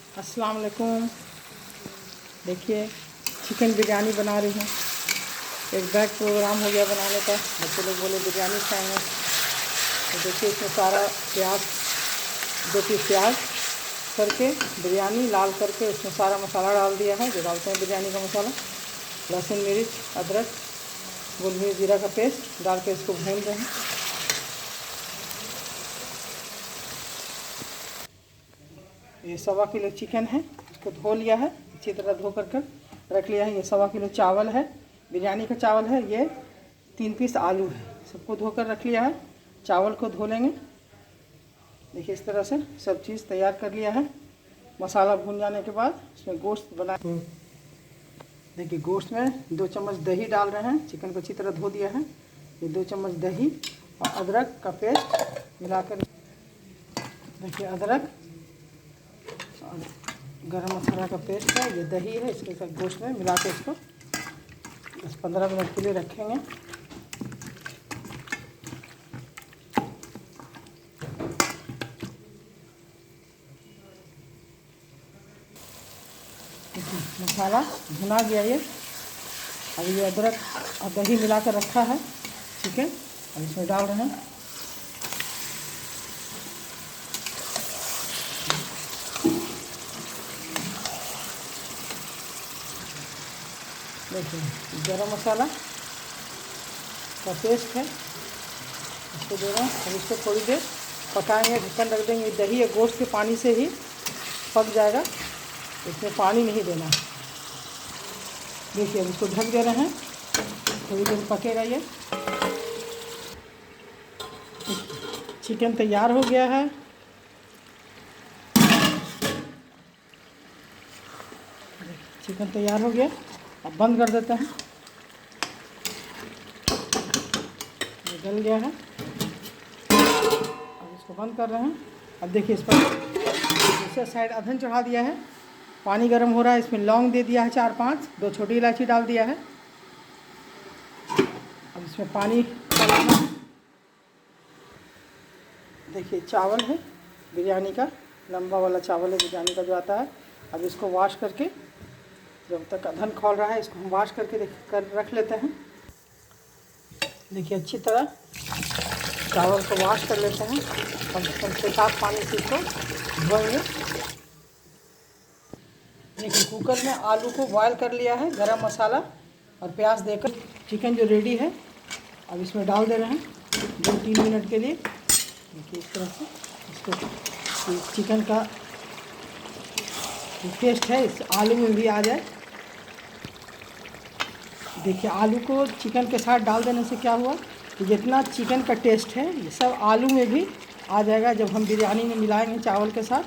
अस्सलाम वालेकुम। देखिए चिकन बिरयानी बना रही हूँ। एक बैग प्रोग्राम हो गया बनाने का, बच्चे लोग बोले बिरयानी खाएंगे। तो देखिए इसमें सारा प्याज, 2 पीस प्याज करके बिरयानी लाल करके उसमें सारा मसाला डाल दिया है, जो डालते हैं बिरयानी का मसाला। लहसुन, मिर्च, अदरक, गोलमिर्च, जीरा का पेस्ट डाल के इसको भून रहे हैं। ये 1.25 किलो चिकन है, इसको धो लिया है, अच्छी तरह धो कर रख लिया है। ये 1.25 किलो चावल है, बिरयानी का चावल है। ये 3 पीस आलू है, सबको धोकर रख लिया है। चावल को धो लेंगे। देखिए इस तरह से सब चीज़ तैयार कर लिया है। मसाला भून जाने के बाद इसमें गोश्त बना, देखिए गोश्त में 2 चम्मच दही डाल रहे हैं। चिकन को अच्छी तरह धो दिया है। ये 2 चम्मच दही और अदरक का पेस्ट मिलाकर, देखिए अदरक और गरम मसाला का पेस्ट है, ये दही है, इसके साथ गोश्त में मिला के इसको 10-15 मिनट के लिए रखेंगे। मसाला भुना गया ये। अब ये अदरक और दही मिला कर रखा है चिकन, अब इसमें डाल रहे हैं। देखिए गरम मसाला का पेस्ट है, इसको दे रहे हैं। अब इसको थोड़ी देर पकाएंगे, ढक्कन रख देंगे। दही या गोश्त के पानी से ही पक जाएगा, इसमें पानी नहीं देना। देखिए अब इसको ढक दे रहे हैं, थोड़ी देर पकेगा ये। चिकन तैयार हो गया है। चिकन तैयार हो गया, अब बंद कर देते हैं। ये गल गया है, अब इसको बंद कर रहे हैं। अब देखिए इस पर दूसरा साइड अधन चढ़ा दिया है, पानी गर्म हो रहा है। इसमें लौंग दे दिया है 4-5, 2 छोटी इलायची डाल दिया है। अब इसमें पानी डालना है। देखिए चावल है बिरयानी का, लंबा वाला चावल है बिरयानी का जो आता है। अब इसको वॉश करके, जब तक अधन खौल रहा है, इसको हम वॉश करके रख लेते हैं। देखिए अच्छी तरह चावल को वॉश कर लेते हैं, कम से कम 6-7 पानी से इसको धोएंगे। देखिए कुकर में आलू को बॉयल कर लिया है, गरम मसाला और प्याज देकर चिकन जो रेडी है, अब इसमें डाल दे रहे हैं 2-3 मिनट के लिए। देखिए इस तरह से इसको चिकन का टेस्ट है इस आलू में भी आ जाए। देखिए आलू को चिकन के साथ डाल देने से क्या हुआ कि जितना चिकन का टेस्ट है ये सब आलू में भी आ जाएगा। जब हम बिरयानी में मिलाएंगे चावल के साथ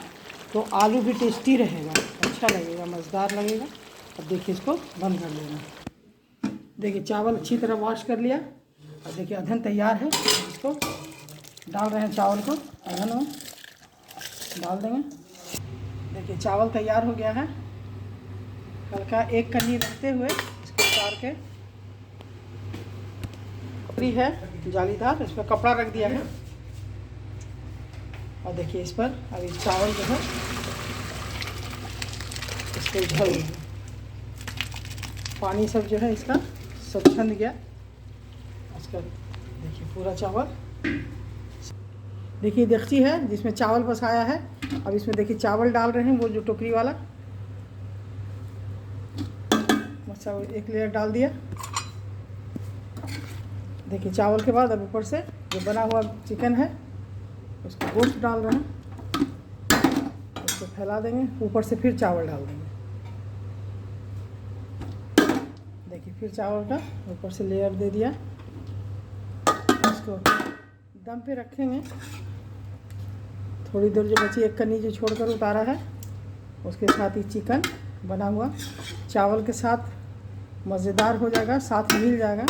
तो आलू भी टेस्टी रहेगा, अच्छा लगेगा, मज़ेदार लगेगा। अब देखिए इसको बंद कर लेना। देखिए चावल अच्छी तरह वॉश कर लिया और देखिए अधन तैयार है। इसको डाल रहे हैं, चावल को अधन में डाल देंगे। देखिए चावल तैयार हो गया है। हल्का एक कन्नी रखते हुए इसको उतार के, कपड़ी है जालीदार, इस पर कपड़ा रख दिया है। और देखिए इस पर अभी चावल जो है इसको ढल, पानी सब जो है इसका सब छंद गया इसका। देखिए पूरा चावल, देखिए देगची है जिसमें चावल बसाया है। अब इसमें देखिए चावल डाल रहे हैं, वो जो टोकरी वाला चावल 1 लेयर डाल दिया। देखिए चावल के बाद अब ऊपर से जो बना हुआ चिकन है उसको गोश्त डाल रहे हैं, उसको फैला देंगे। ऊपर से फिर चावल डाल देंगे। देखिए फिर चावल का ऊपर से लेयर दे दिया। इसको दम पे रखेंगे थोड़ी देर। जो बची एक कन्नी जो छोड़कर उतारा है, उसके साथ ही चिकन बना हुआ चावल के साथ मज़ेदार हो जाएगा, साथ मिल जाएगा।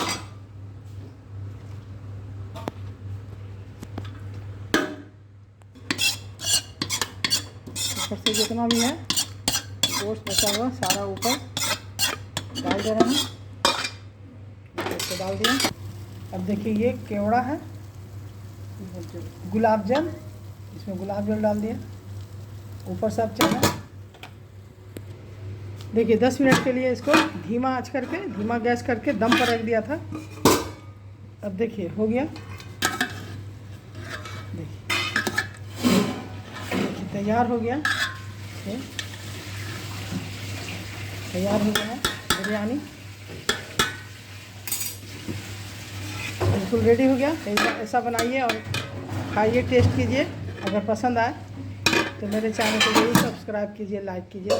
ऊपर से जितना भी है गोश्त बचा हुआ सारा ऊपर डाल दे रहे हैं। इसको डाल दिया। अब देखिए ये केवड़ा है, गुलाब जल, इसमें गुलाब जल डाल दिया। ऊपर सब चना देखिए 10 मिनट के लिए इसको धीमा आंच करके, धीमा गैस करके दम पर रख दिया था। अब देखिए हो गया, देखिए तैयार हो गया, तैयार हो गया है बिरयानी, बिल्कुल रेडी हो गया। ऐसा बनाइए और खाइए, टेस्ट कीजिए। अगर पसंद आए तो मेरे चैनल को जरूर सब्सक्राइब कीजिए, लाइक कीजिए।